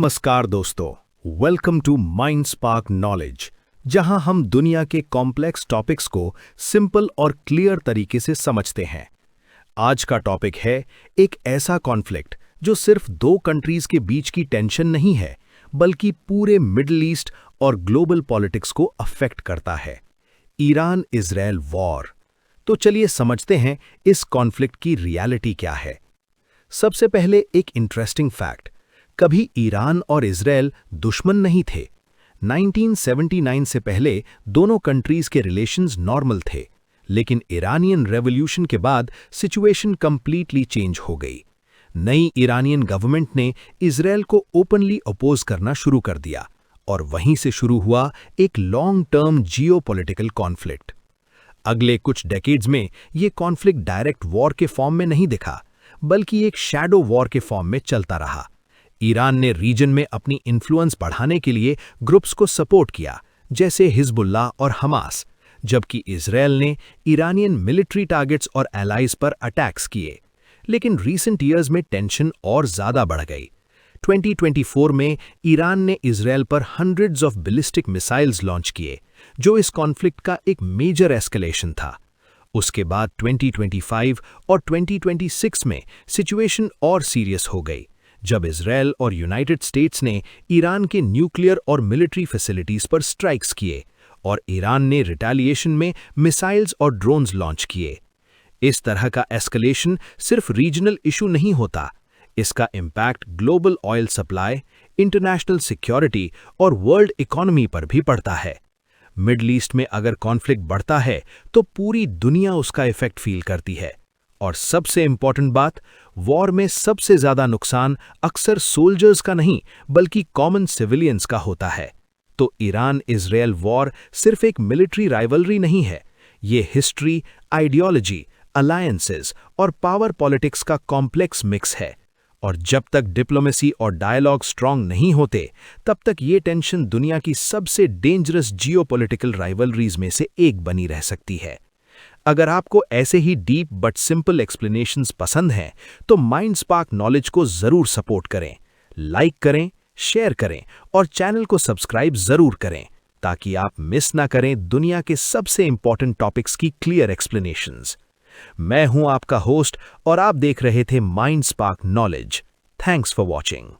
नमस्कार दोस्तों, welcome to Mind Spark Knowledge, जहां हम दुनिया के कॉम्प्लेक्स टॉपिक्स को सिंपल और क्लियर तरीके से समझते हैं। आज का टॉपिक है एक ऐसा कॉन्फ्लिक्ट जो सिर्फ दो कंट्रीज के बीच की टेंशन नहीं है, बल्कि पूरे मिडिल ईस्ट और ग्लोबल पॉलिटिक्स को अफेक्ट करता है। Iran Israel war. तो चलिए समझते हैं इस कॉन्फ्लिक्ट की रियलिटी क्या है। सबसे पहले एक इंटरेस्टिंग फैक्ट, कभी ईरान और इजराइल दुश्मन नहीं थे। 1979 से पहले दोनों कंट्रीज के रिलेशंस नॉर्मल थे, लेकिन ईरानियन रेवोल्यूशन के बाद सिचुएशन कंप्लीटली चेंज हो गई। नई ईरानियन गवर्नमेंट ने इजराइल को ओपनली अपोज करना शुरू कर दिया और वहीं से शुरू हुआ एक लॉन्ग टर्म जियोपॉलिटिकल कॉन्फ्लिक्ट। अगले कुछ डेकेड्स में ये कॉन्फ्लिक्ट डायरेक्ट वॉर के फॉर्म में नहीं दिखा, बल्कि एक शैडो वॉर के फॉर्म में चलता रहा। ईरान ने रीजन में अपनी इन्फ्लुएंस बढ़ाने के लिए ग्रुप्स को सपोर्ट किया, जैसे हिजबुल्लाह और हमास, जबकि इजराइल ने ईरानियन मिलिट्री टारगेट्स और एलाइज पर अटैक्स किए। लेकिन रीसेंट ईयर्स में टेंशन और ज्यादा बढ़ गई। 2024 में ईरान ने इजराइल पर hundreds of ballistic missiles launch किए, जो इस कॉन्फ्लिक्ट का एक मेजर एस्केलेशन था। उसके बाद 2025 और 2026 में सिचुएशन और सीरियस हो गई, जब इजराइल और यूनाइटेड स्टेट्स ने ईरान के न्यूक्लियर और मिलिट्री फैसिलिटीज पर स्ट्राइक्स किए और ईरान ने रिटेलिएशन में मिसाइल्स और ड्रोन्स लॉन्च किए। इस तरह का एस्केलेशन सिर्फ रीजनल इशू नहीं होता, इसका impact global oil supply, international security और वर्ल्ड इकोनॉमी पर भी पड़ता है। मिडल ईस्ट में अगर कॉन्फ्लिक्ट बढ़ता है तो पूरी दुनिया उसका इफेक्ट फील करती है। और सबसे इंपॉर्टेंट बात, वॉर में सबसे ज्यादा नुकसान अक्सर सोल्जर्स का नहीं, बल्कि कॉमन सिविलियंस का होता है। तो ईरान इजराइल वॉर सिर्फ एक मिलिट्री राइवलरी नहीं है, ये हिस्ट्री, आइडियोलॉजी, अलायंसेस और पावर पॉलिटिक्स का कॉम्प्लेक्स मिक्स है। और जब तक डिप्लोमेसी और डायलॉग स्ट्रांग नहीं होते, तब तक ये टेंशन दुनिया की सबसे डेंजरस जियोपॉलिटिकल राइवलरीज में से एक बनी रह सकती है। अगर आपको ऐसे ही डीप बट सिंपल एक्सप्लेनेशंस पसंद हैं, तो माइंड स्पार्क नॉलेज को जरूर सपोर्ट करें, लाइक करें, शेयर करें और चैनल को सब्सक्राइब जरूर करें, ताकि आप मिस ना करें दुनिया के सबसे इंपॉर्टेंट टॉपिक्स की क्लियर एक्सप्लेनेशंस। मैं हूं आपका होस्ट और आप देख रहे थे mind Spark knowledge. Thanks for watching.